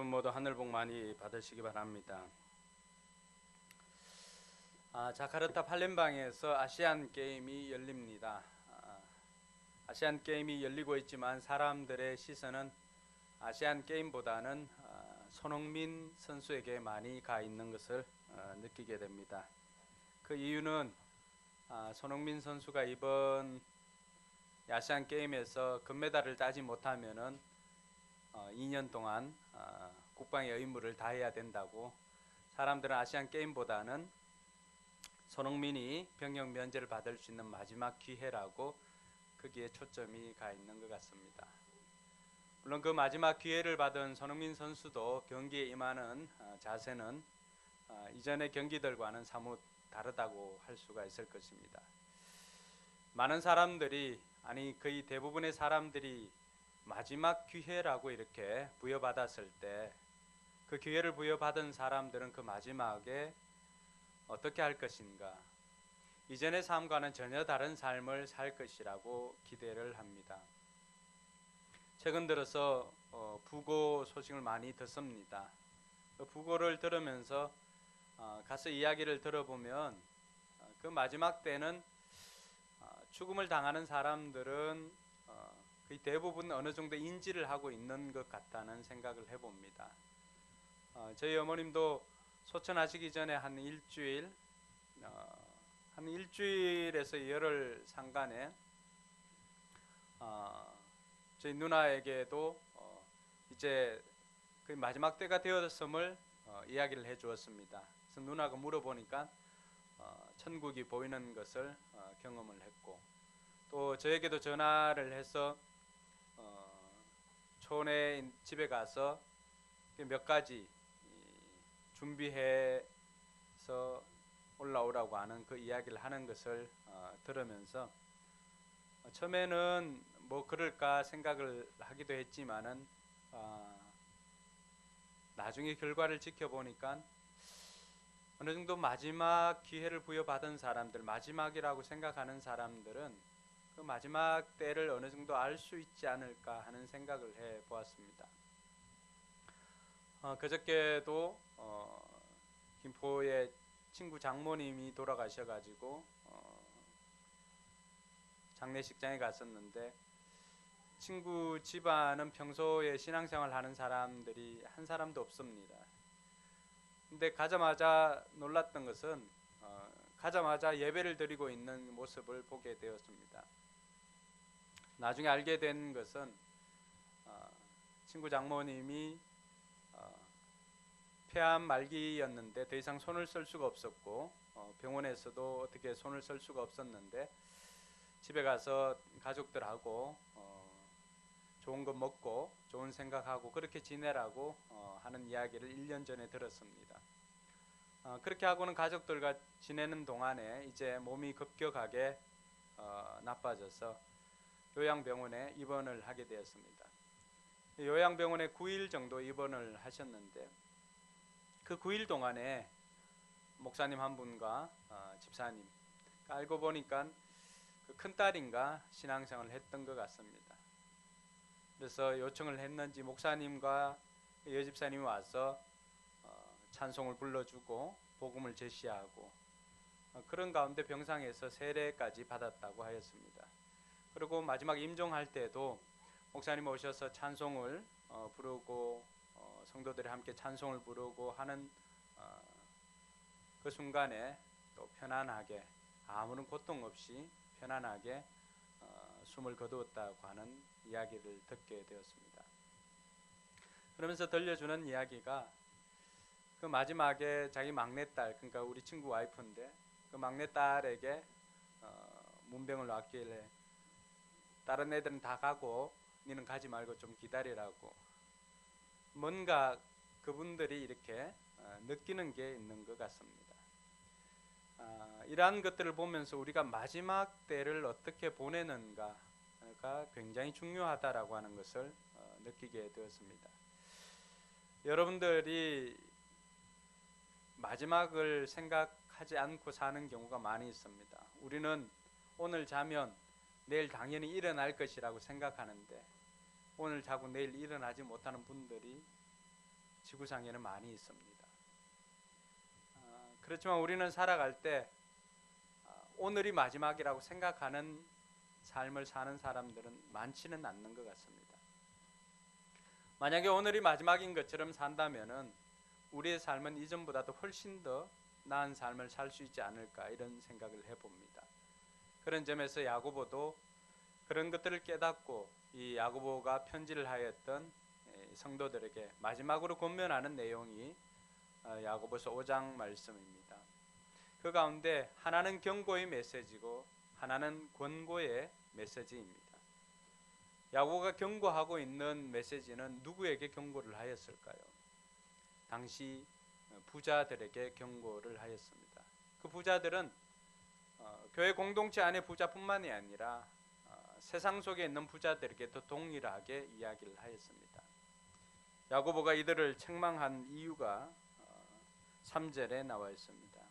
여러분 모두 하늘 복 많이 받으시기 바랍니다. 자카르타 팔렘방에서 아시안 게임이 열립니다. 아시안 게임이 열리고 있지만 사람들의 시선은 아시안 게임보다는 손흥민 선수에게 많이 가 있는 것을 느끼게 됩니다. 그 이유는 손흥민 선수가 이번 아시안 게임에서 금메달을 따지 못하면은 2년 동안 국방의 의무를 다해야 된다고, 사람들은 아시안 게임보다는 손흥민이 병역 면제를 받을 수 있는 마지막 기회라고 거기에 초점이 가 있는 것 같습니다. 물론 그 마지막 기회를 받은 손흥민 선수도 경기에 임하는 자세는 이전의 경기들과는 사뭇 다르다고 할 수가 있을 것입니다. 많은 사람들이, 거의 대부분의 사람들이 마지막 기회라고 이렇게 부여받았을 때, 그 기회를 부여받은 사람들은 그 마지막에 어떻게 할 것인가, 이전의 삶과는 전혀 다른 삶을 살 것이라고 기대를 합니다. 최근 들어서 부고 소식을 많이 듣습니다. 그 부고를 들으면서 가서 이야기를 들어보면 그 마지막 때는 죽음을 당하는 사람들은 거의 대부분 어느 정도 인지를 하고 있는 것 같다는 생각을 해봅니다. 저희 어머님도 소천하시기 전에 한 일주일에서 열흘 상간에 저희 누나에게도 이제 그 마지막 때가 되었음을 이야기를 해주었습니다. 그래서 누나가 물어보니까 천국이 보이는 것을 경험을 했고, 또 저에게도 전화를 해서 촌에 집에 가서 몇 가지 준비해서 올라오라고 하는 그 이야기를 하는 것을 들으면서 처음에는 뭐 그럴까 생각을 하기도 했지만은 나중에 결과를 지켜보니까 어느 정도 마지막 기회를 부여받은 사람들, 마지막이라고 생각하는 사람들은 그 마지막 때를 어느 정도 알 수 있지 않을까 하는 생각을 해 보았습니다. 그저께도 김포의 친구 장모님이 돌아가셔가지고 장례식장에 갔었는데, 친구 집안은 평소에 신앙생활 하는 사람들이 한 사람도 없습니다. 근데 가자마자 놀랐던 것은 가자마자 예배를 드리고 있는 모습을 보게 되었습니다. 나중에 알게 된 것은 친구 장모님이 폐암 말기였는데 더 이상 손을 쓸 수가 없었고, 병원에서도 어떻게 손을 쓸 수가 없었는데 집에 가서 가족들하고 좋은 거 먹고 좋은 생각하고 그렇게 지내라고 하는 이야기를 1년 전에 들었습니다. 그렇게 하고는 가족들과 지내는 동안에 이제 몸이 급격하게 나빠져서 요양병원에 입원을 하게 되었습니다. 요양병원에 9일 정도 입원을 하셨는데, 그 9일 동안에 목사님 한 분과 집사님, 알고 보니까 그 큰딸인가 신앙생활을 했던 것 같습니다. 그래서 요청을 했는지 목사님과 여집사님이 와서 찬송을 불러주고 복음을 제시하고 그런 가운데 병상에서 세례까지 받았다고 하였습니다. 그리고 마지막 임종할 때도 목사님 오셔서 찬송을 부르고 성도들이 함께 찬송을 부르고 하는 그 순간에 또 편안하게, 아무런 고통 없이 편안하게 숨을 거두었다고 하는 이야기를 듣게 되었습니다. 그러면서 들려주는 이야기가 그 마지막에 자기 막내딸, 그러니까 우리 친구 와이프인데 그 막내딸에게 문병을 놨길래 다른 애들은 다 가고 니는 가지 말고 좀 기다리라고, 뭔가 그분들이 이렇게 느끼는 게 있는 것 같습니다. 이러한 것들을 보면서 우리가 마지막 때를 어떻게 보내는가가 굉장히 중요하다라고 하는 것을 느끼게 되었습니다. 여러분들이 마지막을 생각하지 않고 사는 경우가 많이 있습니다. 우리는 오늘 자면 내일 당연히 일어날 것이라고 생각하는데 오늘 자고 내일 일어나지 못하는 분들이 지구상에는 많이 있습니다. 그렇지만 우리는 살아갈 때 오늘이 마지막이라고 생각하는 삶을 사는 사람들은 많지는 않는 것 같습니다. 만약에 오늘이 마지막인 것처럼 산다면은 우리의 삶은 이전보다도 훨씬 더 나은 삶을 살 수 있지 않을까 이런 생각을 해봅니다. 그런 점에서 야고보도 그런 것들을 깨닫고 이 야고보가 편지를 하였던 성도들에게 마지막으로 권면하는 내용이 야고보서 5장 말씀입니다. 그 가운데 하나는 경고의 메시지고 하나는 권고의 메시지입니다. 야고보가 경고하고 있는 메시지는 누구에게 경고를 하였을까요? 당시 부자들에게 경고를 하였습니다. 그 부자들은 교회 공동체 안의 부자뿐만이 아니라 세상 속에 있는 부자들에게도 동일하게 이야기를 하였습니다. 야고보가 이들을 책망한 이유가 3절에 나와 있습니다.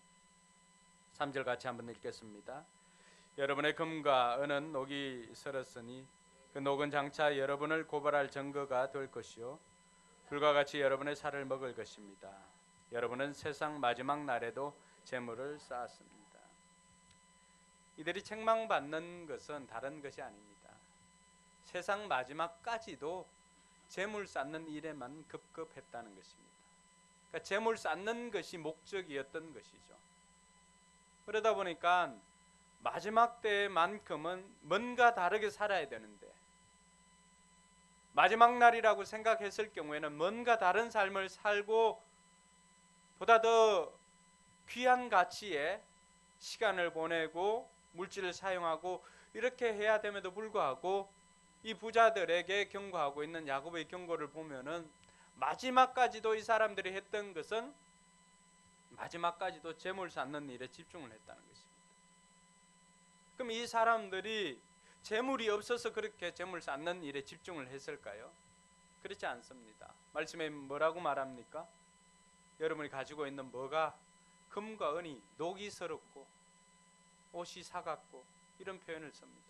3절 같이 한번 읽겠습니다. 여러분의 금과 은은 녹이 슬었으니 그 녹은 장차 여러분을 고발할 증거가 될 것이요 불과 같이 여러분의 살을 먹을 것입니다. 여러분은 세상 마지막 날에도 재물을 쌓았습니다. 이들이 책망받는 것은 다른 것이 아닙니다. 세상 마지막까지도 재물 쌓는 일에만 급급했다는 것입니다. 그러니까 재물 쌓는 것이 목적이었던 것이죠. 그러다 보니까 마지막 때만큼은 뭔가 다르게 살아야 되는데 마지막 날이라고 생각했을 경우에는 뭔가 다른 삶을 살고 보다 더 귀한 가치에 시간을 보내고 물질을 사용하고 이렇게 해야 됨에도 불구하고 이 부자들에게 경고하고 있는 야고보의 경고를 보면은 마지막까지도 이 사람들이 했던 것은 마지막까지도 재물 쌓는 일에 집중을 했다는 것입니다. 그럼 이 사람들이 재물이 없어서 그렇게 재물 쌓는 일에 집중을 했을까요? 그렇지 않습니다. 말씀에 뭐라고 말합니까? 여러분이 가지고 있는 뭐가 금과 은이 녹이 슬었고 옷이 삭았고 이런 표현을 씁니다.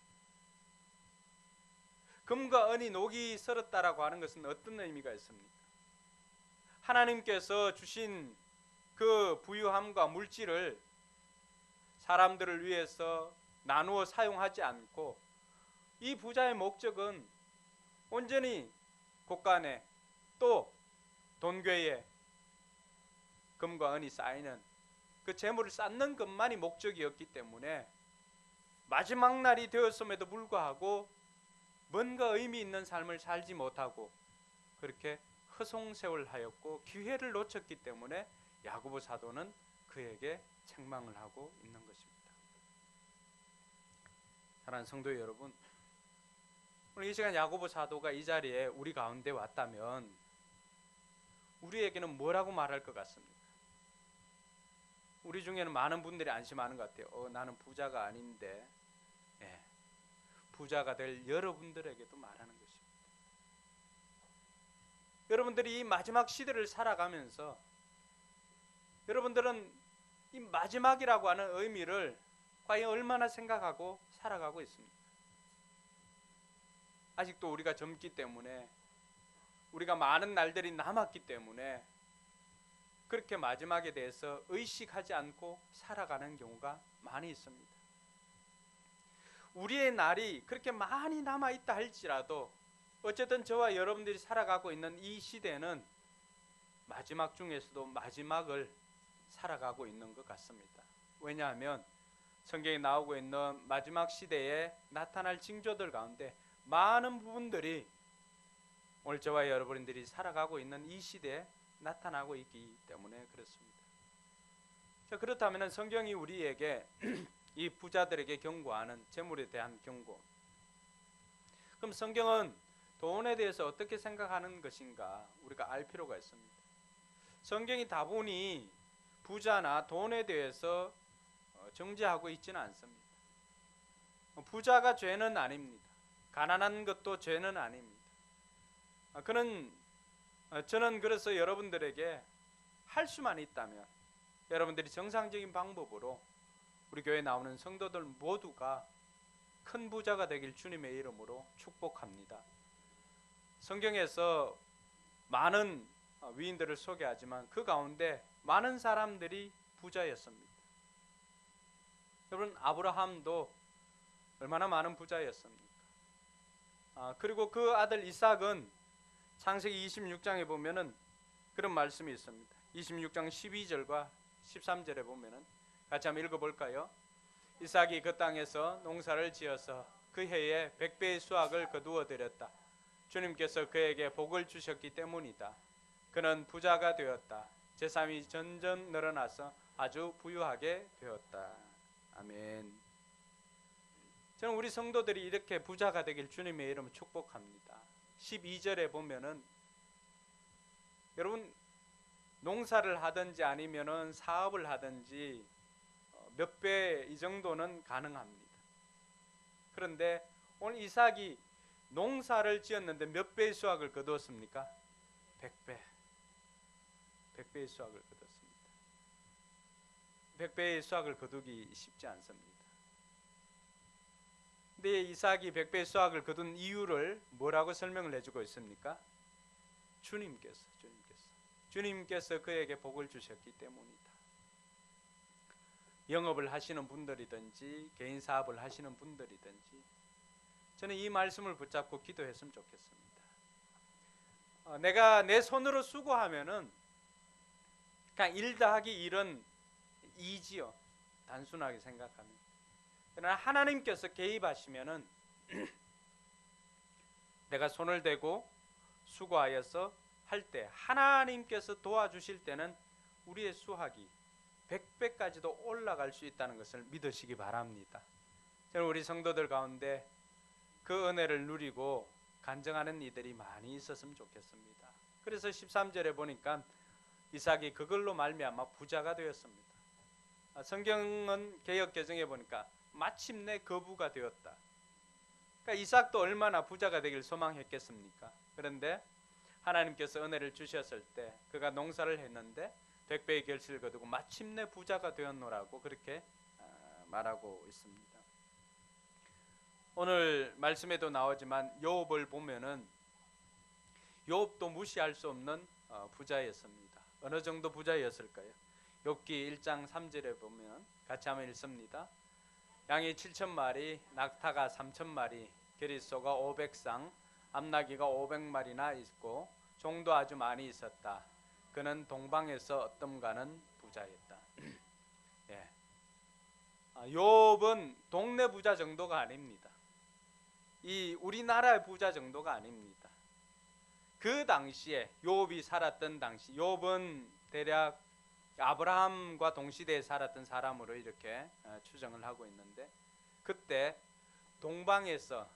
금과 은이 녹이 슬었다라고 하는 것은 어떤 의미가 있습니까? 하나님께서 주신 그 부유함과 물질을 사람들을 위해서 나누어 사용하지 않고 이 부자의 목적은 온전히 곳간에 또 돈궤에 금과 은이 쌓이는 그 재물을 쌓는 것만이 목적이었기 때문에 마지막 날이 되었음에도 불구하고 뭔가 의미 있는 삶을 살지 못하고 그렇게 허송세월하였고 기회를 놓쳤기 때문에 야고보 사도는 그에게 책망을 하고 있는 것입니다. 사랑하는 성도 여러분, 오늘 이 시간 야고보 사도가 이 자리에 우리 가운데 왔다면 우리에게는 뭐라고 말할 것 같습니까? 우리 중에는 많은 분들이 안심하는 것 같아요. 나는 부자가 아닌데 부자가 될 여러분들에게도 말하는 것입니다. 여러분들이 이 마지막 시대를 살아가면서 여러분들은 이 마지막이라고 하는 의미를 과연 얼마나 생각하고 살아가고 있습니까? 아직도 우리가 젊기 때문에 우리가 많은 날들이 남았기 때문에 그렇게 마지막에 대해서 의식하지 않고 살아가는 경우가 많이 있습니다. 우리의 날이 그렇게 많이 남아있다 할지라도 어쨌든 저와 여러분들이 살아가고 있는 이 시대는 마지막 중에서도 마지막을 살아가고 있는 것 같습니다. 왜냐하면 성경에 나오고 있는 마지막 시대에 나타날 징조들 가운데 많은 부분들이 오늘 저와 여러분들이 살아가고 있는 이 시대에 나타나고 있기 때문에 그렇습니다. 자, 그렇다면 성경이 우리에게 이 부자들에게 경고하는 재물에 대한 경고, 그럼 성경은 돈에 대해서 어떻게 생각하는 것인가 우리가 알 필요가 있습니다. 성경이 다분히 부자나 돈에 대해서 정죄하고 있지는 않습니다. 부자가 죄는 아닙니다. 가난한 것도 죄는 아닙니다. 저는 그래서 여러분들에게 할 수만 있다면 여러분들이 정상적인 방법으로 우리 교회에 나오는 성도들 모두가 큰 부자가 되길 주님의 이름으로 축복합니다. 성경에서 많은 위인들을 소개하지만 그 가운데 많은 사람들이 부자였습니다. 여러분, 아브라함도 얼마나 많은 부자였습니까? 그리고 그 아들 이삭은 창세기 26장에 보면은 그런 말씀이 있습니다. 26장 12절과 13절에 보면은 같이 한번 읽어볼까요? 이삭이 그 땅에서 농사를 지어서 그 해에 100배의 수확을 거두어 드렸다. 주님께서 그에게 복을 주셨기 때문이다. 그는 부자가 되었다. 재산이 점점 늘어나서 아주 부유하게 되었다. 아멘. 저는 우리 성도들이 이렇게 부자가 되길 주님의 이름으로 축복합니다. 12절에 보면은 여러분, 농사를 하든지 아니면은 사업을 하든지 몇 배 이 정도는 가능합니다. 그런데 오늘 이삭이 농사를 지었는데 몇 배의 수확을 거두었습니까? 100배. 100배의 수확을 거뒀습니다. 100배의 수확을 거두기 쉽지 않습니다. 근데 이삭이 100배의 수확을 거둔 이유를 뭐라고 설명을 해주고 있습니까? 주님께서 그에게 복을 주셨기 때문이다. 영업을 하시는 분들이든지 개인 사업을 하시는 분들이든지 저는 이 말씀을 붙잡고 기도했으면 좋겠습니다. 내가 내 손으로 수고하면은 그냥 1 더하기 1은 2지요. 단순하게 생각하면. 그러나 하나님께서 개입하시면은 내가 손을 대고 수고하여서 할 때 하나님께서 도와주실 때는 우리의 수확이 100배까지도 올라갈 수 있다는 것을 믿으시기 바랍니다. 저는 우리 성도들 가운데 그 은혜를 누리고 간증하는 이들이 많이 있었으면 좋겠습니다. 그래서 13절에 보니까 이삭이 그걸로 말미암아 부자가 되었습니다. 성경은 개역개정에 보니까 마침내 거부가 되었다. 그러니까 이삭도 얼마나 부자가 되길 소망했겠습니까? 그런데 하나님께서 은혜를 주셨을 때 그가 농사를 했는데 100배의 결실을 거두고 마침내 부자가 되었노라고 그렇게 말하고 있습니다. 오늘 말씀에도 나오지만 욥을 보면은 욥도 무시할 수 없는 부자였습니다. 어느 정도 부자였을까요? 욥기 1장 3절에 보면 같이 한번 읽습니다. 양이 7,000마리, 낙타가 3,000마리, 게릿소가 500쌍, 암나귀가 500마리나 있고 종도 아주 많이 있었다. 그는 동방에서 어떤가는 부자였다. 예. 욥은 동네 부자 정도가 아닙니다. 이 우리나라의 부자 정도가 아닙니다. 그 당시에 욥이 살았던 당시, 욥은 대략 아브라함과 동시대에 살았던 사람으로 이렇게 추정을 하고 있는데 그때 동방에서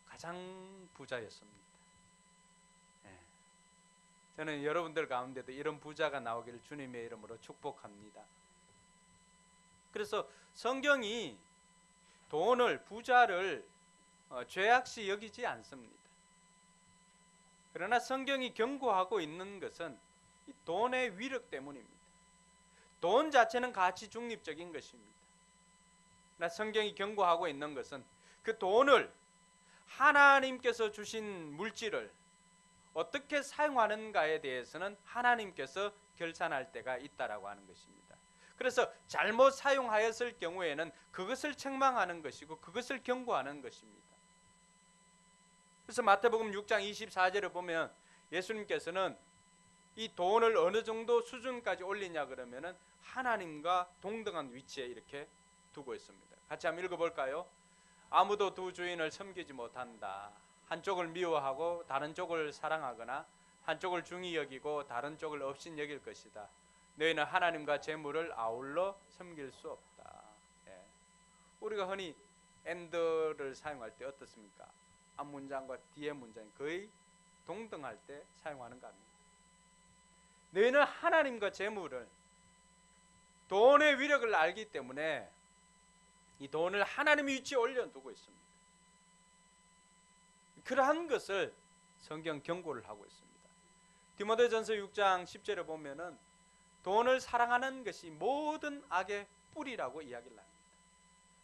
가장 부자였습니다. 예. 저는 여러분들 가운데도 이런 부자가 나오기를 주님의 이름으로 축복합니다. 그래서 성경이 돈을, 부자를 죄악시 여기지 않습니다. 그러나 성경이 경고하고 있는 것은 이 돈의 위력 때문입니다. 돈 자체는 가치 중립적인 것입니다. 그러나 성경이 경고하고 있는 것은 그 돈을 하나님께서 주신 물질을 어떻게 사용하는가에 대해서는 하나님께서 결산할 때가 있다라고 하는 것입니다. 그래서 잘못 사용하였을 경우에는 그것을 책망하는 것이고 그것을 경고하는 것입니다. 그래서 마태복음 6장 24절을 보면 예수님께서는 이 돈을 어느 정도 수준까지 올리냐 그러면은 하나님과 동등한 위치에 이렇게 두고 있습니다. 같이 한번 읽어볼까요? 아무도 두 주인을 섬기지 못한다. 한쪽을 미워하고 다른 쪽을 사랑하거나 한쪽을 중히 여기고 다른 쪽을 업신 여길 것이다. 너희는 하나님과 재물을 아울러 섬길 수 없다. 예. 우리가 흔히 and를 사용할 때 어떻습니까? 앞 문장과 뒤에 문장이 거의 동등할 때 사용하는 겁니다. 너희는 하나님과 재물을, 돈의 위력을 알기 때문에 이 돈을 하나님의 위치에 올려두고 있습니다. 그러한 것을 성경 경고를 하고 있습니다. 디모데전서 6장 10절에 보면은 돈을 사랑하는 것이 모든 악의 뿌리라고 이야기를 합니다.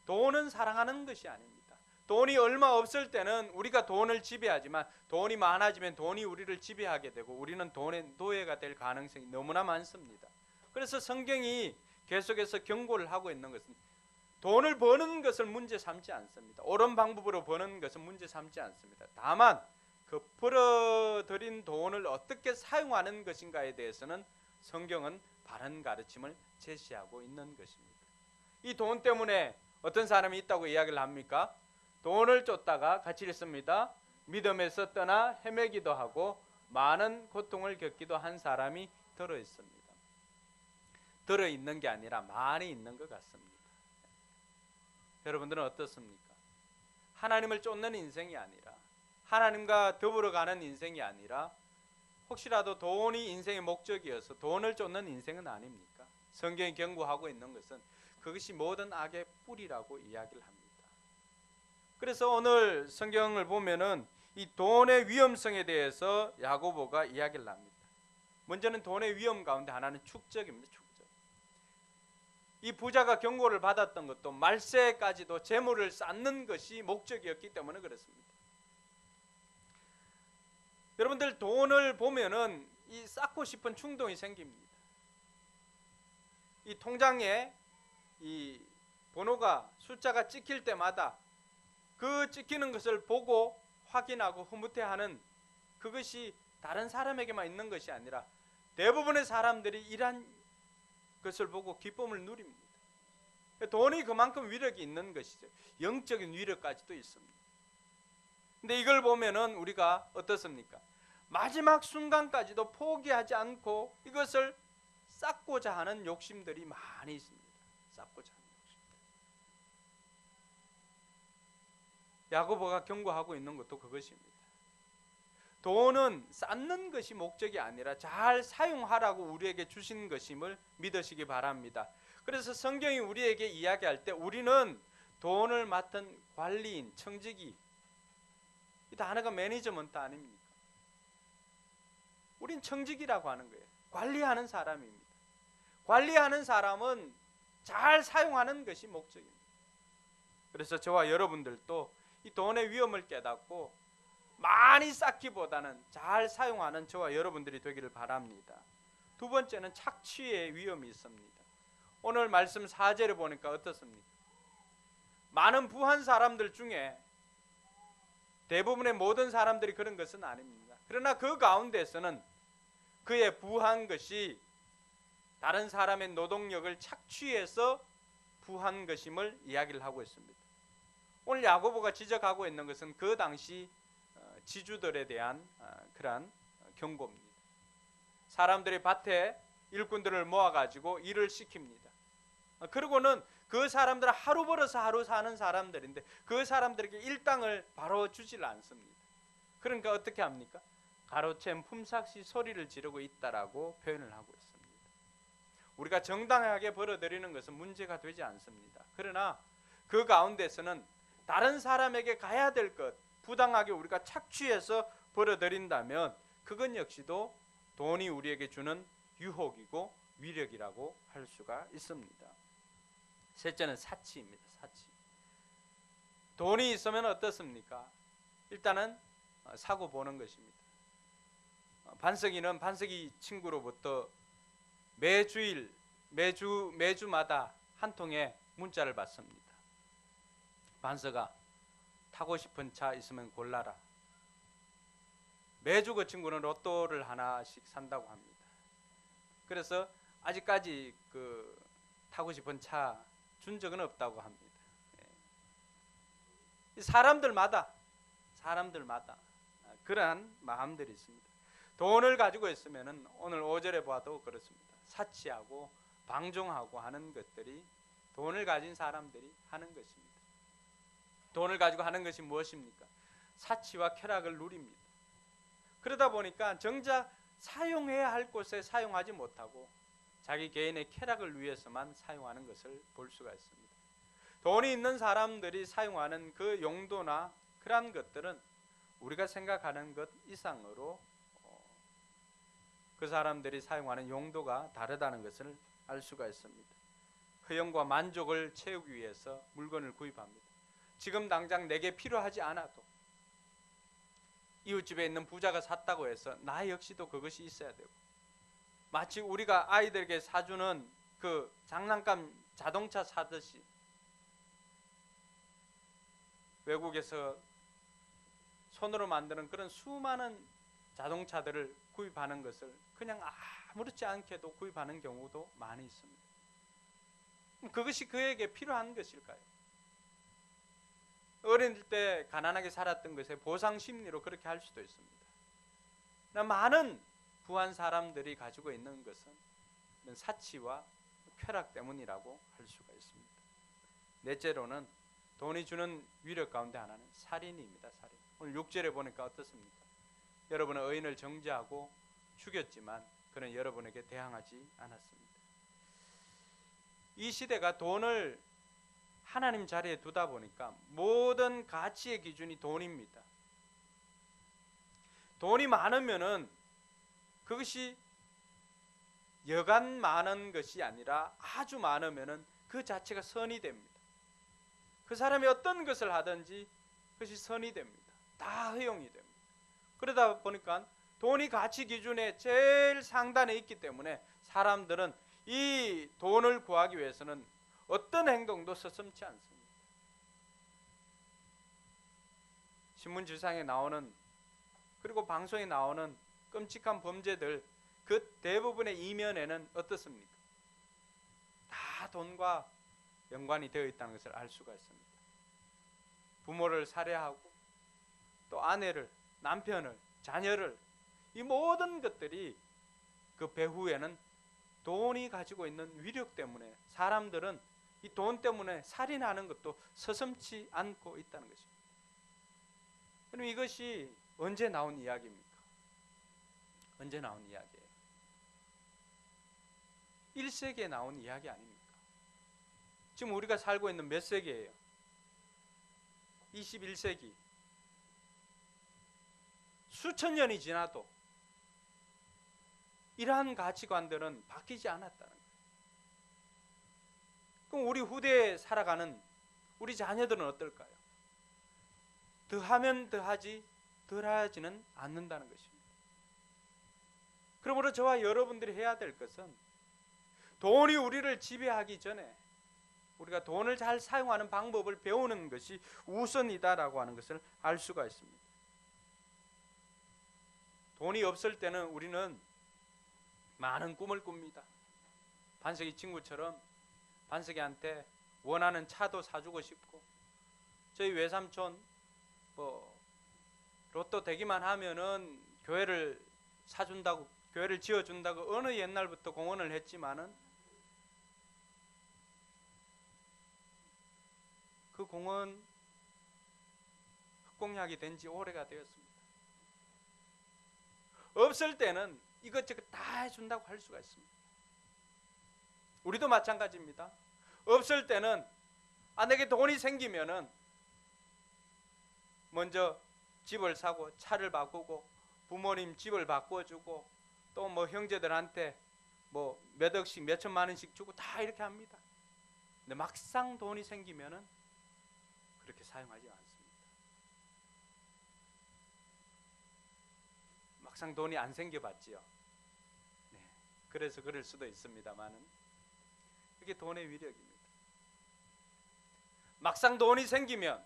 돈은 사랑하는 것이 아닙니다. 돈이 얼마 없을 때는 우리가 돈을 지배하지만 돈이 많아지면 돈이 우리를 지배하게 되고 우리는 돈의 노예가 될 가능성이 너무나 많습니다. 그래서 성경이 계속해서 경고를 하고 있는 것은 돈을 버는 것을 문제 삼지 않습니다. 옳은 방법으로 버는 것은 문제 삼지 않습니다. 다만 그 벌어들인 돈을 어떻게 사용하는 것인가에 대해서는 성경은 바른 가르침을 제시하고 있는 것입니다. 이 돈 때문에 어떤 사람이 있다고 이야기를 합니까? 돈을 쫓다가 같이 읽습니다. 믿음에서 떠나 헤매기도 하고 많은 고통을 겪기도 한 사람이 들어있습니다. 들어있는 게 아니라 많이 있는 것 같습니다. 여러분들은 어떻습니까? 하나님을 쫓는 인생이 아니라 하나님과 더불어가는 인생이 아니라 혹시라도 돈이 인생의 목적이어서 돈을 쫓는 인생은 아닙니까? 성경이 경고하고 있는 것은 그것이 모든 악의 뿌리라고 이야기를 합니다. 그래서 오늘 성경을 보면은 이 돈의 위험성에 대해서 야고보가 이야기를 합니다. 먼저는 돈의 위험 가운데 하나는 축적입니다. 축적. 이 부자가 경고를 받았던 것도 말세까지도 재물을 쌓는 것이 목적이었기 때문에 그렇습니다. 여러분들 돈을 보면은 이 쌓고 싶은 충동이 생깁니다. 이 통장에 이 번호가 숫자가 찍힐 때마다 그 찍히는 것을 보고 확인하고 흐뭇해하는 그것이 다른 사람에게만 있는 것이 아니라 대부분의 사람들이 이러한 것을 보고 기쁨을 누립니다. 돈이 그만큼 위력이 있는 것이죠. 영적인 위력까지도 있습니다. 근데 이걸 보면은 우리가 어떻습니까? 마지막 순간까지도 포기하지 않고 이것을 쌓고자 하는 욕심들이 많이 있습니다. 쌓고자 하는 욕심. 야고보가 경고하고 있는 것도 그것입니다. 돈은 쌓는 것이 목적이 아니라 잘 사용하라고 우리에게 주신 것임을 믿으시기 바랍니다. 그래서 성경이 우리에게 이야기할 때 우리는 돈을 맡은 관리인, 청지기, 이 단어가 매니저먼트 아닙니까? 우린 청지기라고 하는 거예요. 관리하는 사람입니다. 관리하는 사람은 잘 사용하는 것이 목적입니다. 그래서 저와 여러분들도 이 돈의 위험을 깨닫고 많이 쌓기보다는 잘 사용하는 저와 여러분들이 되기를 바랍니다. 두 번째는 착취의 위험이 있습니다. 오늘 말씀 4절에 보니까 어떻습니까? 많은 부한 사람들 중에 대부분의 모든 사람들이 그런 것은 아닙니다. 그러나 그 가운데서는 그의 부한 것이 다른 사람의 노동력을 착취해서 부한 것임을 이야기를 하고 있습니다. 오늘 야고보가 지적하고 있는 것은 그 당시 지주들에 대한 그러한 경고입니다. 사람들이 밭에 일꾼들을 모아가지고 일을 시킵니다. 그리고는 그 사람들은 하루 벌어서 하루 사는 사람들인데 그 사람들에게 일당을 바로 주질 않습니다. 그러니까 어떻게 합니까? 가로챈 품삯이 소리를 지르고 있다라고 표현을 하고 있습니다. 우리가 정당하게 벌어들이는 것은 문제가 되지 않습니다. 그러나 그 가운데서는 다른 사람에게 가야 될 것, 부당하게 우리가 착취해서 벌어들인다면 그건 역시도 돈이 우리에게 주는 유혹이고 위력이라고 할 수가 있습니다. 셋째는 사치입니다. 사치. 돈이 있으면 어떻습니까? 일단은 사고 보는 것입니다. 반석이는 반석이 친구로부터 매주마다 한 통의 문자를 받습니다. 반석아, 타고 싶은 차 있으면 골라라. 매주 그 친구는 로또를 하나씩 산다고 합니다. 그래서 아직까지 타고 싶은 차 준 적은 없다고 합니다. 사람들마다 그러한 마음들이 있습니다. 돈을 가지고 있으면은 오늘 5절에 봐도 그렇습니다. 사치하고 방종하고 하는 것들이 돈을 가진 사람들이 하는 것입니다. 돈을 가지고 하는 것이 무엇입니까? 사치와 쾌락을 누립니다. 그러다 보니까 정작 사용해야 할 곳에 사용하지 못하고 자기 개인의 쾌락을 위해서만 사용하는 것을 볼 수가 있습니다. 돈이 있는 사람들이 사용하는 그 용도나 그러한 것들은 우리가 생각하는 것 이상으로 그 사람들이 사용하는 용도가 다르다는 것을 알 수가 있습니다. 허영과 만족을 채우기 위해서 물건을 구입합니다. 지금 당장 내게 필요하지 않아도 이웃집에 있는 부자가 샀다고 해서 나 역시도 그것이 있어야 되고, 마치 우리가 아이들에게 사주는 그 장난감 자동차 사듯이 외국에서 손으로 만드는 그런 수많은 자동차들을 구입하는 것을 그냥 아무렇지 않게도 구입하는 경우도 많이 있습니다. 그것이 그에게 필요한 것일까요? 어릴 때 가난하게 살았던 것에 보상 심리로 그렇게 할 수도 있습니다. 많은 부한 사람들이 가지고 있는 것은 사치와 쾌락 때문이라고 할 수가 있습니다. 넷째로는 돈이 주는 위력 가운데 하나는 살인입니다. 살인. 오늘 6절에 보니까 어떻습니까? 여러분은 의인을 정죄하고 죽였지만 그는 여러분에게 대항하지 않았습니다. 이 시대가 돈을 하나님 자리에 두다 보니까 모든 가치의 기준이 돈입니다. 돈이 많으면은 그것이 여간 많은 것이 아니라 아주 많으면은 그 자체가 선이 됩니다. 그 사람이 어떤 것을 하든지 그것이 선이 됩니다. 다 허용이 됩니다. 그러다 보니까 돈이 가치 기준의 제일 상단에 있기 때문에 사람들은 이 돈을 구하기 위해서는 어떤 행동도 서슴지 않습니다. 신문지상에 나오는, 그리고 방송에 나오는 끔찍한 범죄들, 그 대부분의 이면에는 어떻습니까? 다 돈과 연관이 되어 있다는 것을 알 수가 있습니다. 부모를 살해하고 또 아내를, 남편을, 자녀를, 이 모든 것들이 그 배후에는 돈이 가지고 있는 위력 때문에 사람들은 이 돈 때문에 살인하는 것도 서슴지 않고 있다는 것입니다. 그럼 이것이 언제 나온 이야기입니까? 언제 나온 이야기예요? 1세기에 나온 이야기 아닙니까? 지금 우리가 살고 있는 몇 세기예요? 21세기. 수천 년이 지나도 이러한 가치관들은 바뀌지 않았다는 거예요. 그럼 우리 후대에 살아가는 우리 자녀들은 어떨까요? 더하면 더하지 덜하지는 않는다는 것입니다. 그러므로 저와 여러분들이 해야 될 것은 돈이 우리를 지배하기 전에 우리가 돈을 잘 사용하는 방법을 배우는 것이 우선이다라고 하는 것을 알 수가 있습니다. 돈이 없을 때는 우리는 많은 꿈을 꿉니다. 반석이 친구처럼 반석이한테 원하는 차도 사주고 싶고, 저희 외삼촌 로또 되기만 하면은 교회를 사준다고, 교회를 지어준다고 어느 옛날부터 공언을 했지만은 그 공언 흑공약이 된 지 오래가 되었습니다. 없을 때는 이것저것 다 해준다고 할 수가 있습니다. 우리도 마찬가지입니다. 없을 때는 내게 돈이 생기면은 먼저 집을 사고 차를 바꾸고 부모님 집을 바꿔주고 또 뭐 형제들한테 뭐 몇 억씩 몇 천만 원씩 주고 다 이렇게 합니다. 근데 막상 돈이 생기면은 그렇게 사용하지 않습니다. 막상 돈이 안 생겨봤지요. 네, 그래서 그럴 수도 있습니다만은 이게 돈의 위력입니다. 막상 돈이 생기면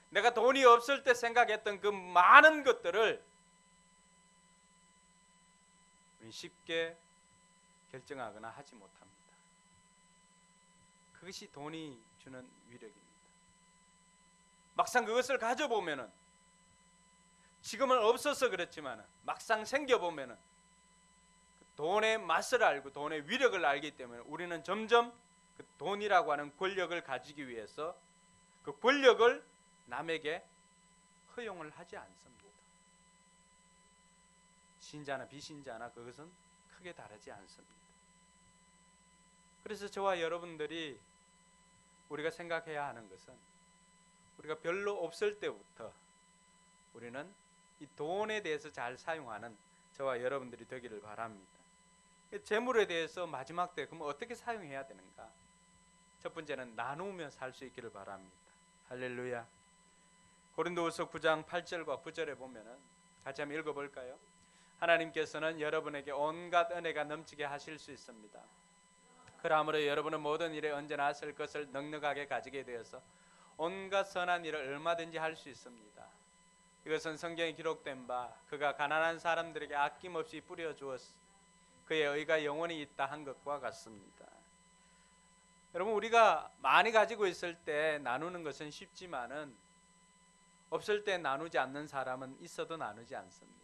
내가 돈이 없을 때 생각했던 그 많은 것들을 쉽게 결정하거나 하지 못합니다. 그것이 돈이 주는 위력입니다. 막상 그것을 가져보면은 지금은 없어서 그렇지만 막상 생겨보면은 돈의 맛을 알고 돈의 위력을 알기 때문에 우리는 점점 그 돈이라고 하는 권력을 가지기 위해서 그 권력을 남에게 허용을 하지 않습니다. 신자나 비신자나 그것은 크게 다르지 않습니다. 그래서 저와 여러분들이 우리가 생각해야 하는 것은 우리가 별로 없을 때부터 우리는 이 돈에 대해서 잘 사용하는 저와 여러분들이 되기를 바랍니다. 재물에 대해서 마지막 때 그럼 어떻게 사용해야 되는가? 첫 번째는 나누며 살 수 있기를 바랍니다. 할렐루야. 고린도후서 9장 8절과 9절에 보면은 같이 한번 읽어볼까요? 하나님께서는 여러분에게 온갖 은혜가 넘치게 하실 수 있습니다. 그러므로 여러분은 모든 일에 언제나 쓸 것을 넉넉하게 가지게 되어서 온갖 선한 일을 얼마든지 할 수 있습니다. 이것은 성경에 기록된 바 그가 가난한 사람들에게 아낌없이 뿌려 주었으 그의 의가 영원히 있다 한 것과 같습니다. 여러분, 우리가 많이 가지고 있을 때 나누는 것은 쉽지만은 없을 때 나누지 않는 사람은 있어도 나누지 않습니다.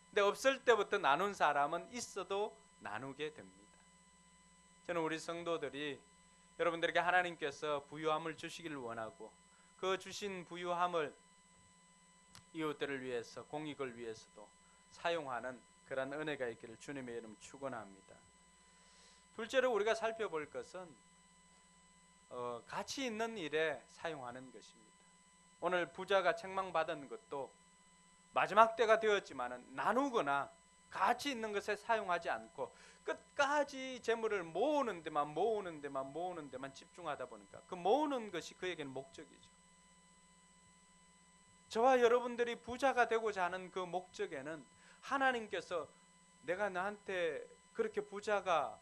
근데 없을 때부터 나눈 사람은 있어도 나누게 됩니다. 저는 우리 성도들이 여러분들에게 하나님께서 부유함을 주시기를 원하고 그 주신 부유함을 이웃들을 위해서, 공익을 위해서도 사용하는 그런 은혜가 있기를 주님의 이름 축원합니다. 둘째로 우리가 살펴볼 것은 가치 있는 일에 사용하는 것입니다. 오늘 부자가 책망받은 것도 마지막 때가 되었지만 나누거나 가치 있는 것에 사용하지 않고 끝까지 재물을 모으는 데만 집중하다 보니까 그 모으는 것이 그에게는 목적이죠. 저와 여러분들이 부자가 되고자 하는 그 목적에는 하나님께서 내가 너한테 그렇게 부자가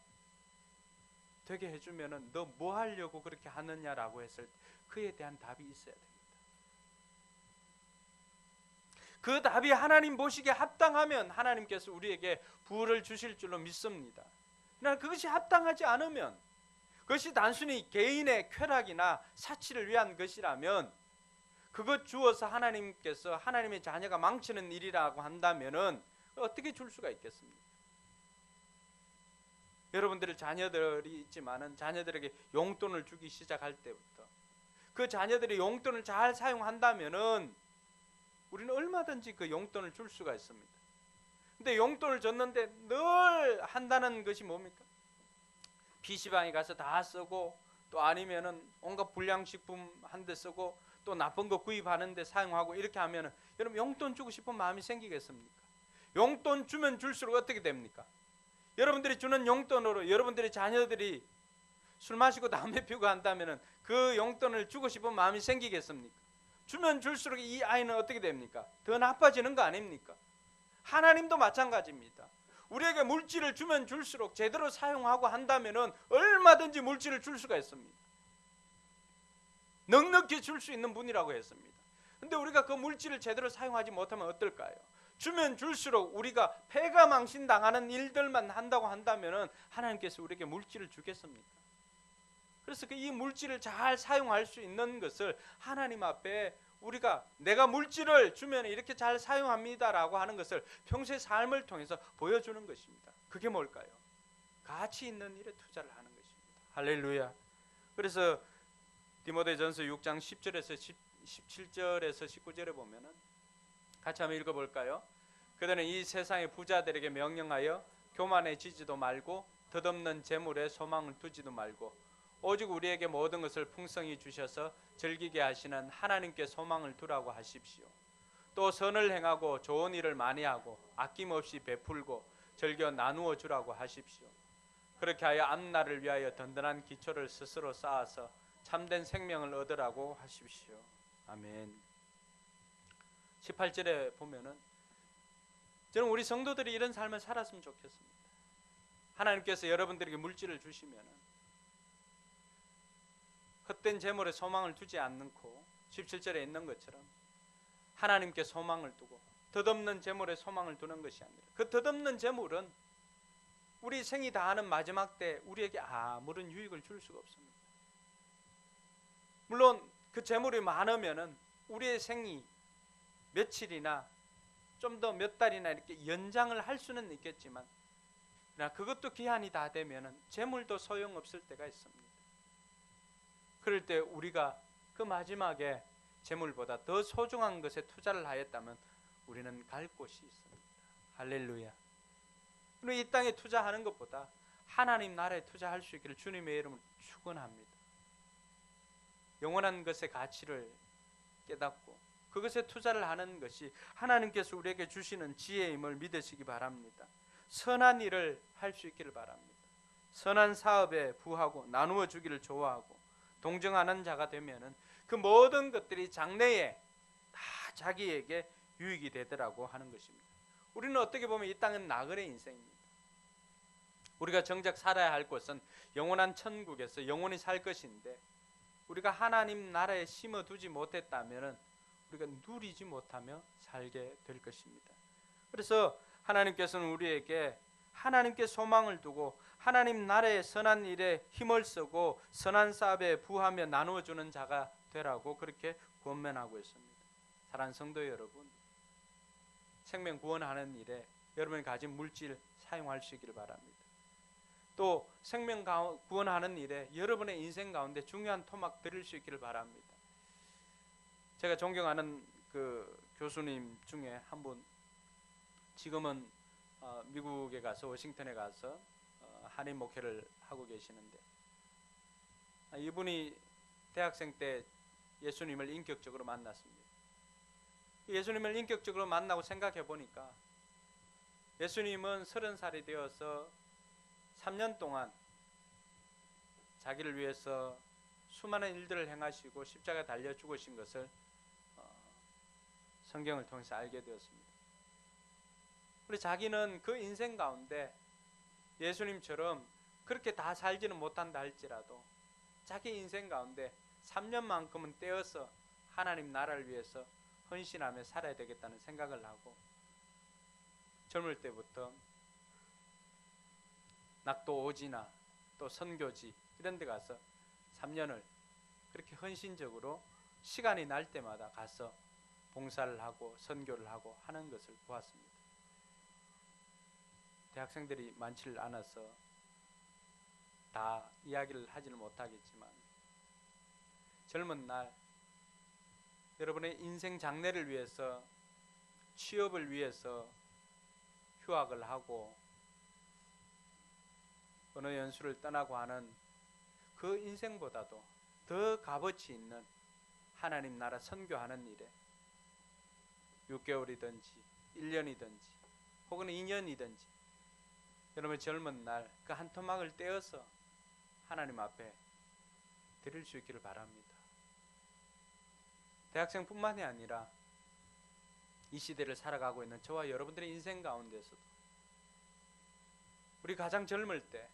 되게 해주면은 너 뭐 하려고 그렇게 하느냐라고 했을 때 그에 대한 답이 있어야 됩니다. 그 답이 하나님 보시기에 합당하면 하나님께서 우리에게 부를 주실 줄로 믿습니다. 그러나 그것이 합당하지 않으면, 그것이 단순히 개인의 쾌락이나 사치를 위한 것이라면, 그것 주어서 하나님께서 하나님의 자녀가 망치는 일이라고 한다면은 어떻게 줄 수가 있겠습니까? 여러분들의 자녀들이 있지만은 자녀들에게 용돈을 주기 시작할 때부터 그 자녀들이 용돈을 잘 사용한다면은 우리는 얼마든지 그 용돈을 줄 수가 있습니다. 근데 용돈을 줬는데 늘 한다는 것이 뭡니까? PC방에 가서 다 쓰고, 또 아니면은 온갖 불량식품 한 대 쓰고, 또 나쁜 거 구입하는 데 사용하고, 이렇게 하면은 여러분 용돈 주고 싶은 마음이 생기겠습니까? 용돈 주면 줄수록 어떻게 됩니까? 여러분들이 주는 용돈으로 여러분들의 자녀들이 술 마시고 담배 피우고 한다면은 그 용돈을 주고 싶은 마음이 생기겠습니까? 주면 줄수록 이 아이는 어떻게 됩니까? 더 나빠지는 거 아닙니까? 하나님도 마찬가지입니다. 우리에게 물질을 주면 줄수록 제대로 사용하고 한다면은 얼마든지 물질을 줄 수가 있습니다. 넉넉히 줄 수 있는 분이라고 했습니다. 근데 우리가 그 물질을 제대로 사용하지 못하면 어떨까요? 주면 줄수록 우리가 패가 망신당하는 일들만 한다고 한다면은 하나님께서 우리에게 물질을 주겠습니까? 그래서 이 물질을 잘 사용할 수 있는 것을 하나님 앞에 우리가 내가 물질을 주면 이렇게 잘 사용합니다라고 하는 것을 평소의 삶을 통해서 보여주는 것입니다. 그게 뭘까요? 가치 있는 일에 투자를 하는 것입니다. 할렐루야. 그래서 디모데전서 6장 10절에서 17절에서 19절에 보면은 같이 한번 읽어볼까요? 그들은 이 세상의 부자들에게 명령하여 교만해지지도 말고 덧없는 재물에 소망을 두지도 말고 오직 우리에게 모든 것을 풍성히 주셔서 즐기게 하시는 하나님께 소망을 두라고 하십시오. 또 선을 행하고 좋은 일을 많이 하고 아낌없이 베풀고 즐겨 나누어 주라고 하십시오. 그렇게 하여 앞날을 위하여 든든한 기초를 스스로 쌓아서 참된 생명을 얻으라고 하십시오. 아멘. 18절에 보면은 저는 우리 성도들이 이런 삶을 살았으면 좋겠습니다. 하나님께서 여러분들에게 물질을 주시면은 헛된 재물에 소망을 두지 않고 17절에 있는 것처럼 하나님께 소망을 두고 덧없는 재물에 소망을 두는 것이 아니라 그 덧없는 재물은 우리 생이 다하는 마지막 때 우리에게 아무런 유익을 줄 수가 없습니다. 물론 그 재물이 많으면은 우리의 생이 며칠이나 좀 더 몇 달이나 이렇게 연장을 할 수는 있겠지만 그것도 기한이 다 되면은 재물도 소용없을 때가 있습니다. 그럴 때 우리가 그 마지막에 재물보다 더 소중한 것에 투자를 하였다면 우리는 갈 곳이 있습니다. 할렐루야. 우리 이 땅에 투자하는 것보다 하나님 나라에 투자할 수 있기를 주님의 이름으로 축원합니다. 영원한 것의 가치를 깨닫고 그것에 투자를 하는 것이 하나님께서 우리에게 주시는 지혜임을 믿으시기 바랍니다. 선한 일을 할 수 있기를 바랍니다. 선한 사업에 부하고 나누어 주기를 좋아하고 동정하는 자가 되면은 그 모든 것들이 장래에 다 자기에게 유익이 되더라고 하는 것입니다. 우리는 어떻게 보면 이 땅은 나그네 인생입니다. 우리가 정작 살아야 할 곳은 영원한 천국에서 영원히 살 것인데 우리가 하나님 나라에 심어두지 못했다면 우리가 누리지 못하며 살게 될 것입니다. 그래서 하나님께서는 우리에게 하나님께 소망을 두고 하나님 나라의 선한 일에 힘을 쓰고 선한 사업에 부하며 나누어주는 자가 되라고 그렇게 권면하고 있습니다. 사랑하는 성도 여러분, 생명 구원하는 일에 여러분이 가진 물질 사용하시길 바랍니다. 또 생명 구원하는 일에 여러분의 인생 가운데 중요한 토막 드릴 수 있기를 바랍니다. 제가 존경하는 그 교수님 중에 한 분, 지금은 미국에 가서 워싱턴에 가서 한인 목회를 하고 계시는데 이분이 대학생 때 예수님을 인격적으로 만났습니다. 예수님을 인격적으로 만나고 생각해 보니까 예수님은 30살이 되어서 3년 동안 자기를 위해서 수많은 일들을 행하시고 십자가에 달려 죽으신 것을 성경을 통해서 알게 되었습니다. 우리 자기는 그 인생 가운데 예수님처럼 그렇게 다 살지는 못한다 할지라도 자기 인생 가운데 3년만큼은 떼어서 하나님 나라를 위해서 헌신하며 살아야 되겠다는 생각을 하고 젊을 때부터 낙도 오지나 또 선교지 이런 데 가서 3년을 그렇게 헌신적으로 시간이 날 때마다 가서 봉사를 하고 선교를 하고 하는 것을 보았습니다. 대학생들이 많지를 않아서 다 이야기를 하지는 못하겠지만 젊은 날 여러분의 인생 장래를 위해서 취업을 위해서 휴학을 하고 어느 연수를 떠나고 하는 그 인생보다도 더 값어치 있는 하나님 나라 선교하는 일에 6개월이든지 1년이든지 혹은 2년이든지 여러분의 젊은 날 그 한 토막을 떼어서 하나님 앞에 드릴 수 있기를 바랍니다. 대학생뿐만이 아니라 이 시대를 살아가고 있는 저와 여러분들의 인생 가운데서도 우리 가장 젊을 때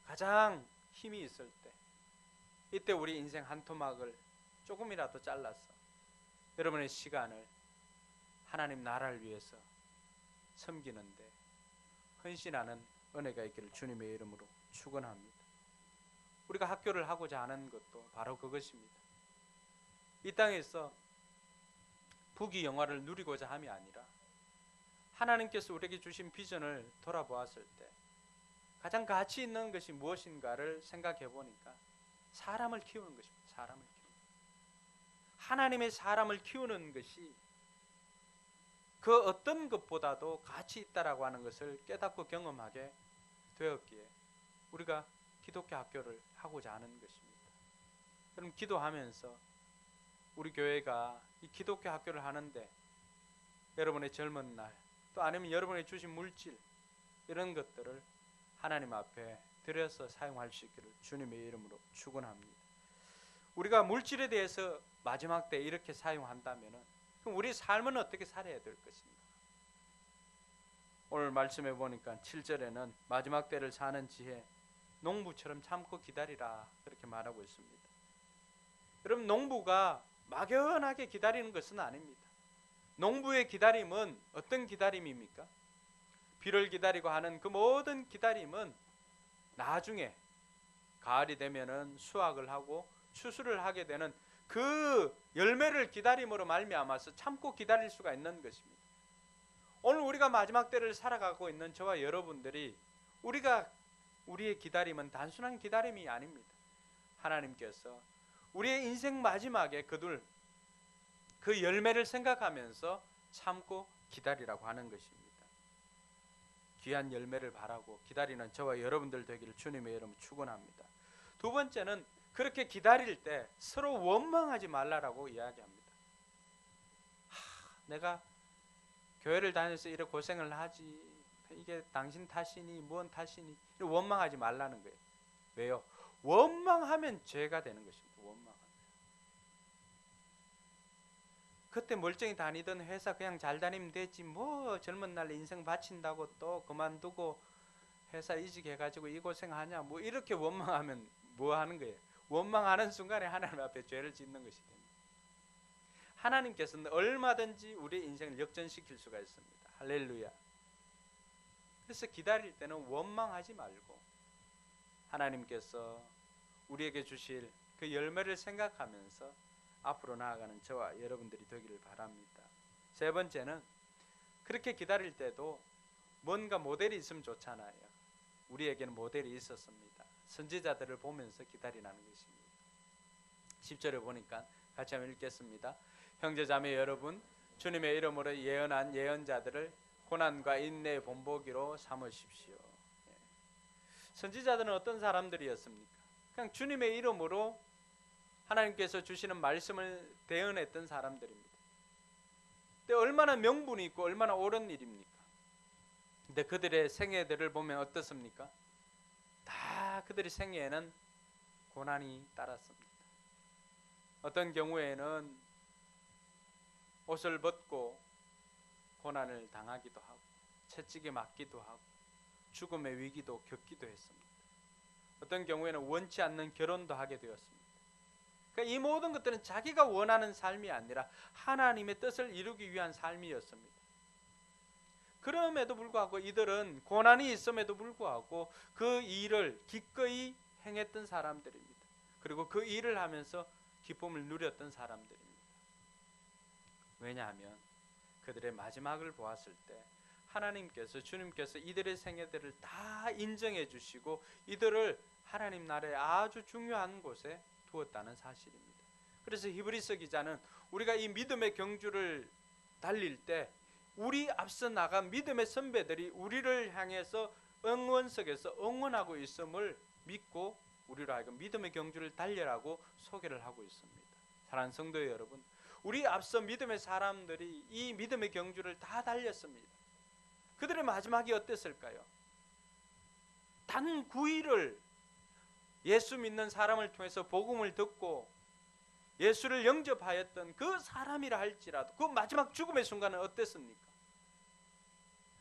가장 힘이 있을 때 이때 우리 인생 한 토막을 조금이라도 잘라서 여러분의 시간을 하나님 나라를 위해서 섬기는데 헌신하는 은혜가 있기를 주님의 이름으로 축원합니다. 우리가 학교를 하고자 하는 것도 바로 그것입니다. 이 땅에서 부귀 영화를 누리고자 함이 아니라 하나님께서 우리에게 주신 비전을 돌아보았을 때 가장 가치 있는 것이 무엇인가를 생각해 보니까 사람을 키우는 것입니다. 사람을 키우는 것. 하나님의 사람을 키우는 것이 그 어떤 것보다도 가치 있다라고 하는 것을 깨닫고 경험하게 되었기에 우리가 기독교 학교를 하고자 하는 것입니다. 그럼 기도하면서 우리 교회가 이 기독교 학교를 하는데 여러분의 젊은 날 또 아니면 여러분이 주신 물질 이런 것들을 하나님 앞에 드려서 사용할 수 있기를 주님의 이름으로 축원합니다. 우리가 물질에 대해서 마지막 때 이렇게 사용한다면 그럼 우리 삶은 어떻게 살아야 될 것인가? 오늘 말씀해 보니까 7절에는 마지막 때를 사는 지혜 농부처럼 참고 기다리라 그렇게 말하고 있습니다. 여러분 농부가 막연하게 기다리는 것은 아닙니다. 농부의 기다림은 어떤 기다림입니까? 비를 기다리고 하는 그 모든 기다림은 나중에 가을이 되면은 수확을 하고 추수를 하게 되는 그 열매를 기다림으로 말미암아서 참고 기다릴 수가 있는 것입니다. 오늘 우리가 마지막 때를 살아가고 있는 저와 여러분들이 우리의 기다림은 단순한 기다림이 아닙니다. 하나님께서 우리의 인생 마지막에 그 열매를 생각하면서 참고 기다리라고 하는 것입니다. 귀한 열매를 바라고 기다리는 저와 여러분들 되기를 주님의 이름으로 축원합니다. 두 번째는 그렇게 기다릴 때 서로 원망하지 말라라고 이야기합니다. 내가 교회를 다녀서 이렇게 고생을 하지 이게 당신 탓이니 무언 탓이니 원망하지 말라는 거예요. 왜요? 원망하면 죄가 되는 것입니다. 원망하면. 그때 멀쩡히 다니던 회사 그냥 잘 다니면 되지, 뭐 젊은 날 인생 바친다고 또 그만두고 회사 이직해가지고 이 고생하냐, 뭐 이렇게 원망하면 뭐 하는 거예요? 원망하는 순간에 하나님 앞에 죄를 짓는 것이 됩니다. 하나님께서는 얼마든지 우리의 인생을 역전시킬 수가 있습니다. 할렐루야. 그래서 기다릴 때는 원망하지 말고 하나님께서 우리에게 주실 그 열매를 생각하면서 앞으로 나아가는 저와 여러분들이 되기를 바랍니다. 세 번째는 그렇게 기다릴 때도 뭔가 모델이 있으면 좋잖아요. 우리에게는 모델이 있었습니다. 선지자들을 보면서 기다리라는 것입니다. 10절에 보니까 같이 한번 읽겠습니다. 형제자매 여러분, 주님의 이름으로 예언한 예언자들을 고난과 인내의 본보기로 삼으십시오. 선지자들은 어떤 사람들이었습니까? 그냥 주님의 이름으로 하나님께서 주시는 말씀을 대언했던 사람들입니다. 근데 얼마나 명분이 있고 얼마나 옳은 일입니까? 근데 그들의 생애들을 보면 어떻습니까? 다 그들의 생애에는 고난이 따랐습니다. 어떤 경우에는 옷을 벗고 고난을 당하기도 하고 채찍에 맞기도 하고 죽음의 위기도 겪기도 했습니다. 어떤 경우에는 원치 않는 결혼도 하게 되었습니다. 그러니까 이 모든 것들은 자기가 원하는 삶이 아니라 하나님의 뜻을 이루기 위한 삶이었습니다. 그럼에도 불구하고 이들은 고난이 있음에도 불구하고 그 일을 기꺼이 행했던 사람들입니다. 그리고 그 일을 하면서 기쁨을 누렸던 사람들입니다. 왜냐하면 그들의 마지막을 보았을 때 하나님께서 주님께서 이들의 생애들을 다 인정해 주시고 이들을 하나님 나라의 아주 중요한 곳에 두었다는 사실입니다. 그래서 히브리서 기자는 우리가 이 믿음의 경주를 달릴 때 우리 앞서 나간 믿음의 선배들이 우리를 향해서 응원석에서 응원하고 있음을 믿고 우리로 하여금 믿음의 경주를 달려라고 소개를 하고 있습니다. 사랑하는 성도 여러분, 우리 앞서 믿음의 사람들이 이 믿음의 경주를 다 달렸습니다. 그들의 마지막이 어땠을까요? 단 9일을 예수 믿는 사람을 통해서 복음을 듣고 예수를 영접하였던 그 사람이라 할지라도 그 마지막 죽음의 순간은 어땠습니까?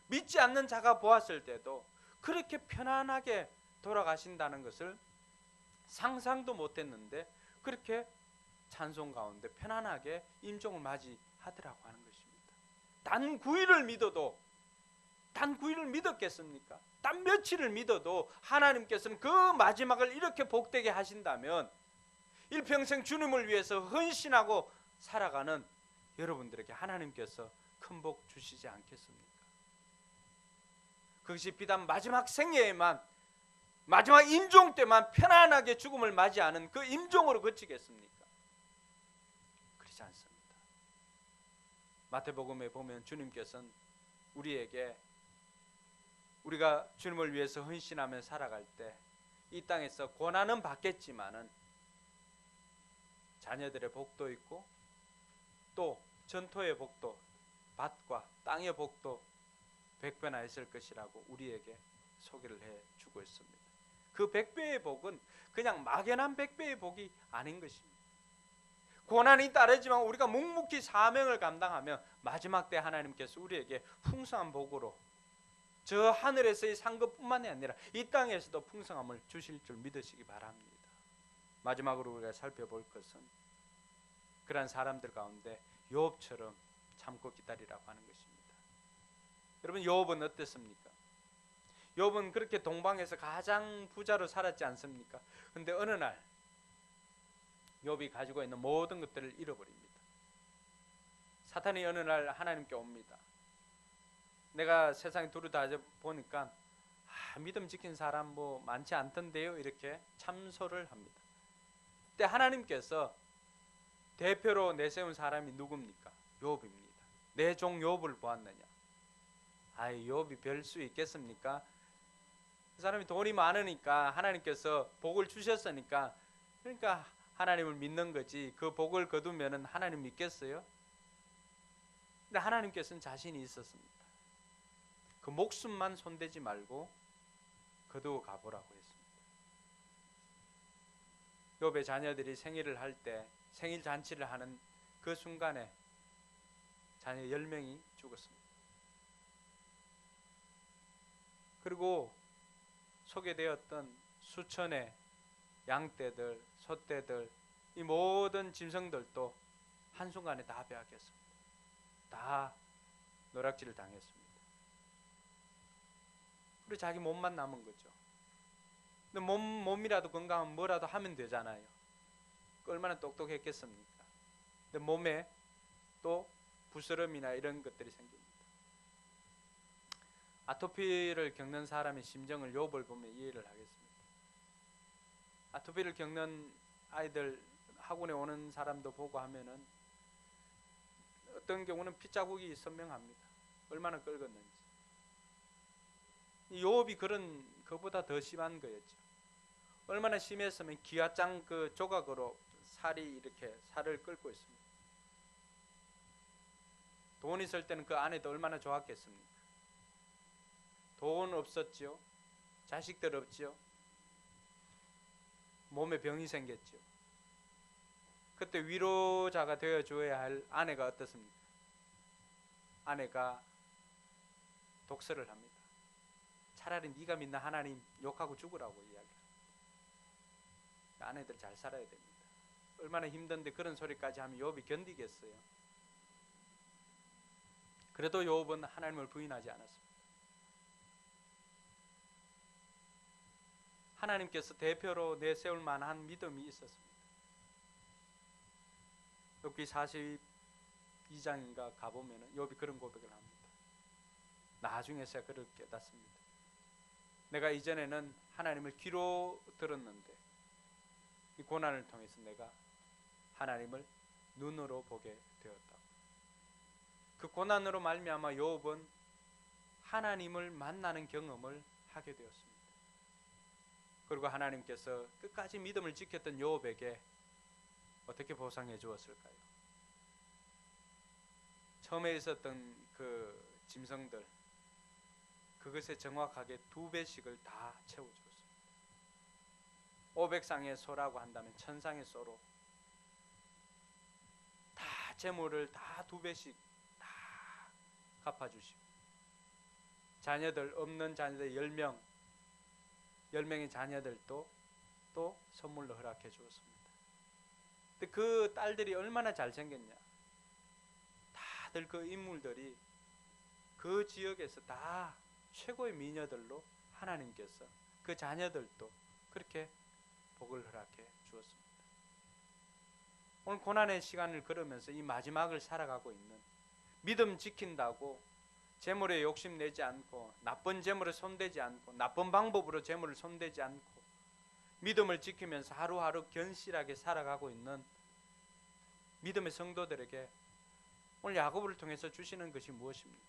믿지 않는 자가 보았을 때도 그렇게 편안하게 돌아가신다는 것을 상상도 못했는데 그렇게 찬송 가운데 편안하게 임종을 맞이하더라고 하는 것입니다. 단 9일을 믿어도 단 9일을 믿었겠습니까? 단 며칠을 믿어도 하나님께서는 그 마지막을 이렇게 복되게 하신다면 일평생 주님을 위해서 헌신하고 살아가는 여러분들에게 하나님께서 큰 복 주시지 않겠습니까? 그것이 비단 마지막 생애에만 마지막 임종 때만 편안하게 죽음을 맞이하는 그 임종으로 그치겠습니까? 그렇지 않습니다. 마태복음에 보면 주님께서는 우리에게 우리가 주님을 위해서 헌신하며 살아갈 때 이 땅에서 고난은 받겠지만은 자녀들의 복도 있고 또 전토의 복도, 밭과 땅의 복도 100배나 있을 것이라고 우리에게 소개를 해주고 있습니다. 그 100배의 복은 그냥 막연한 100배의 복이 아닌 것입니다. 고난이 따르지만 우리가 묵묵히 사명을 감당하며 마지막 때 하나님께서 우리에게 풍성한 복으로 저 하늘에서의 산 것뿐만이 아니라 이 땅에서도 풍성함을 주실 줄 믿으시기 바랍니다. 마지막으로 우리가 살펴볼 것은 그러한 사람들 가운데 욥처럼 참고 기다리라고 하는 것입니다. 여러분, 욥은 어땠습니까? 욥은 그렇게 동방에서 가장 부자로 살았지 않습니까? 그런데 어느 날 욥이 가지고 있는 모든 것들을 잃어버립니다. 사탄이 어느 날 하나님께 옵니다. 내가 세상에 두루다녀 보니까 믿음 지킨 사람 뭐 많지 않던데요, 이렇게 참소를 합니다. 그때 하나님께서 대표로 내세운 사람이 누굽니까? 욥입니다. 내 종 욥을 보았느냐? 욥이 별 수 있겠습니까? 그 사람이 돈이 많으니까 하나님께서 복을 주셨으니까 그러니까 하나님을 믿는 거지 그 복을 거두면은 하나님 믿겠어요? 근데 하나님께서는 자신이 있었습니다. 그 목숨만 손대지 말고 거두어 가보라고 했습니다. 욥의 자녀들이 생일을 할 때 생일 잔치를 하는 그 순간에 자녀 10명이 죽었습니다. 그리고 소개되었던 수천의 양떼들, 소떼들, 이 모든 짐승들도 한순간에 다 빼앗겼습니다. 다 노략질을 당했습니다. 그리고 자기 몸만 남은 거죠. 근데 몸이라도 건강하면 뭐라도 하면 되잖아요. 얼마나 똑똑했겠습니까? 근데 몸에 또 부스럼이나 이런 것들이 생깁니다. 아토피를 겪는 사람의 심정을 욥을 보면 이해를 하겠습니다. 아토피를 겪는 아이들 학원에 오는 사람도 보고 하면은 어떤 경우는 핏자국이 선명합니다. 얼마나 끓었는지. 욥이 그런 그보다 더 심한 거였죠. 얼마나 심했으면 기와장 그 조각으로 살이 이렇게 살을 끓고 있습니다. 돈 있을 때는 그 아내도 얼마나 좋았겠습니까? 돈 없었지요. 자식들 없지요. 몸에 병이 생겼지요. 그때 위로자가 되어줘야 할 아내가 어떻습니까? 아내가 독설을 합니다. 차라리 네가 믿는 하나님 욕하고 죽으라고 이야기합니다. 아내들 잘 살아야 됩니다. 얼마나 힘든데 그런 소리까지 하면 욥이 견디겠어요? 그래도 욥은 하나님을 부인하지 않았습니다. 하나님께서 대표로 내세울 만한 믿음이 있었습니다. 욥기 42장인가 가보면 욥이 그런 고백을 합니다. 나중에서야 그를 깨닫습니다. 내가 이전에는 하나님을 귀로 들었는데 이 고난을 통해서 내가 하나님을 눈으로 보게 되었다. 그 고난으로 말미암아 욥은 하나님을 만나는 경험을 하게 되었습니다. 그리고 하나님께서 끝까지 믿음을 지켰던 욥에게 어떻게 보상해 주었을까요? 처음에 있었던 그 짐승들, 그것에 정확하게 2배씩을 다 채워주었습니다. 500쌍의 소라고 한다면 1000쌍의 소로 다 재물을 다 2배씩 다 갚아주시고, 자녀들 없는 자녀들 10명의 자녀들도 또 선물로 허락해 주었습니다. 근데 그 딸들이 얼마나 잘생겼냐. 다들 그 인물들이 그 지역에서 다 최고의 미녀들로 하나님께서 그 자녀들도 그렇게 복을 허락해 주었습니다. 오늘 고난의 시간을 걸으면서 이 마지막을 살아가고 있는, 믿음 지킨다고 재물에 욕심내지 않고 나쁜 재물에 손대지 않고 나쁜 방법으로 재물을 손대지 않고 믿음을 지키면서 하루하루 견실하게 살아가고 있는 믿음의 성도들에게 오늘 야고보를 통해서 주시는 것이 무엇입니까?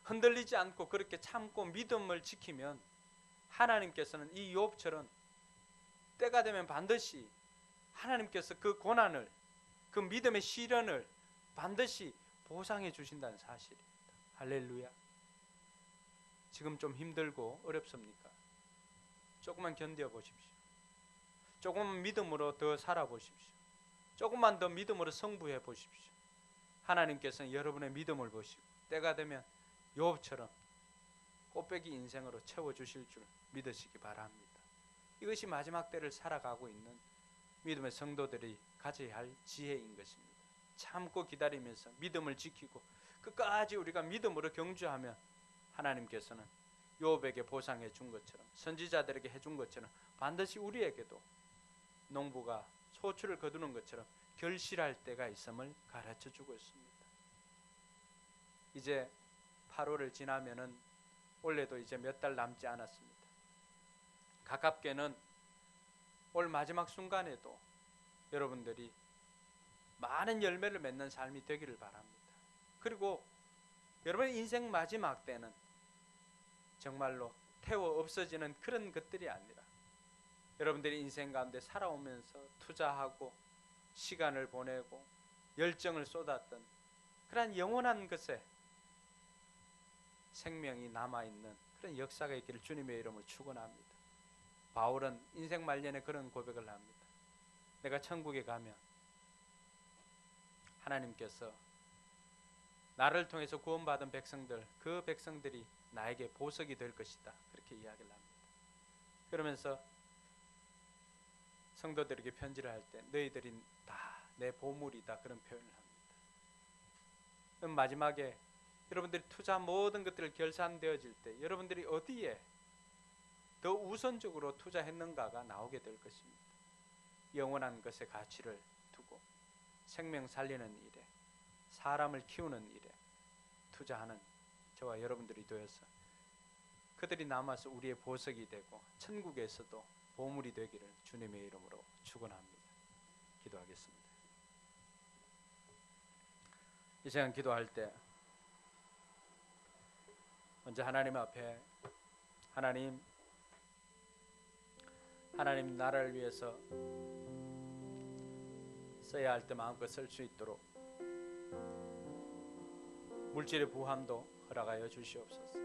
흔들리지 않고 그렇게 참고 믿음을 지키면 하나님께서는 이 욥처럼 때가 되면 반드시 하나님께서 그 고난을, 그 믿음의 시련을 반드시 보상해 주신다는 사실입니다. 할렐루야. 지금 좀 힘들고 어렵습니까? 조금만 견뎌 보십시오. 조금만 믿음으로 더 살아보십시오. 조금만 더 믿음으로 승부해 보십시오. 하나님께서는 여러분의 믿음을 보시고 때가 되면 욥처럼 꽃배기 인생으로 채워주실 줄 믿으시기 바랍니다. 이것이 마지막 때를 살아가고 있는 믿음의 성도들이 가져야 할 지혜인 것입니다. 참고 기다리면서 믿음을 지키고 끝까지 우리가 믿음으로 경주하면 하나님께서는 욥에게 보상해 준 것처럼, 선지자들에게 해준 것처럼 반드시 우리에게도 농부가 소출을 거두는 것처럼 결실할 때가 있음을 가르쳐 주고 있습니다. 이제 8월을 지나면은 올해도 이제 몇 달 남지 않았습니다. 가깝게는 올 마지막 순간에도 여러분들이 많은 열매를 맺는 삶이 되기를 바랍니다. 그리고 여러분의 인생 마지막 때는 정말로 태워 없어지는 그런 것들이 아니라 여러분들이 인생 가운데 살아오면서 투자하고 시간을 보내고 열정을 쏟았던 그런 영원한 것에 생명이 남아있는 그런 역사가 있기를 주님의 이름으로 축원합니다. 바울은 인생 말년에 그런 고백을 합니다. 내가 천국에 가면 하나님께서 나를 통해서 구원받은 백성들, 그 백성들이 나에게 보석이 될 것이다. 그렇게 이야기를 합니다. 그러면서 성도들에게 편지를 할 때 너희들이 다 내 보물이다, 그런 표현을 합니다. 그럼 마지막에 여러분들이 투자 모든 것들을 결산되어질 때 여러분들이 어디에 더 우선적으로 투자했는가가 나오게 될 것입니다. 영원한 것의 가치를 두고 생명 살리는 일에, 사람을 키우는 일에 투자하는 저와 여러분들이 되어서 그들이 남아서 우리의 보석이 되고 천국에서도 보물이 되기를 주님의 이름으로 축원합니다. 기도하겠습니다. 이 시간 기도할 때 먼저 하나님 앞에 하나님 나라를 위해서 써야 할 때 마음껏 쓸 수 있도록 물질의 부함도 허락하여 주시옵소서.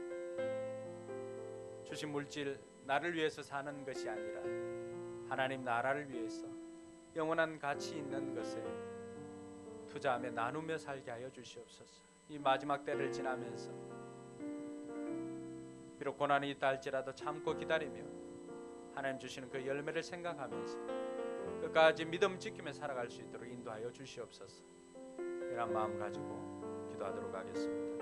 주신 물질 나를 위해서 사는 것이 아니라 하나님 나라를 위해서 영원한 가치 있는 것에 투자하며 나누며 살게 하여 주시옵소서. 이 마지막 때를 지나면서 비록 고난이 있다 할지라도 참고 기다리며 하나님 주시는 그 열매를 생각하면서 끝까지 믿음 지키며 살아갈 수 있도록 인도하여 주시옵소서. 이런 마음 가지고 기도하도록 하겠습니다.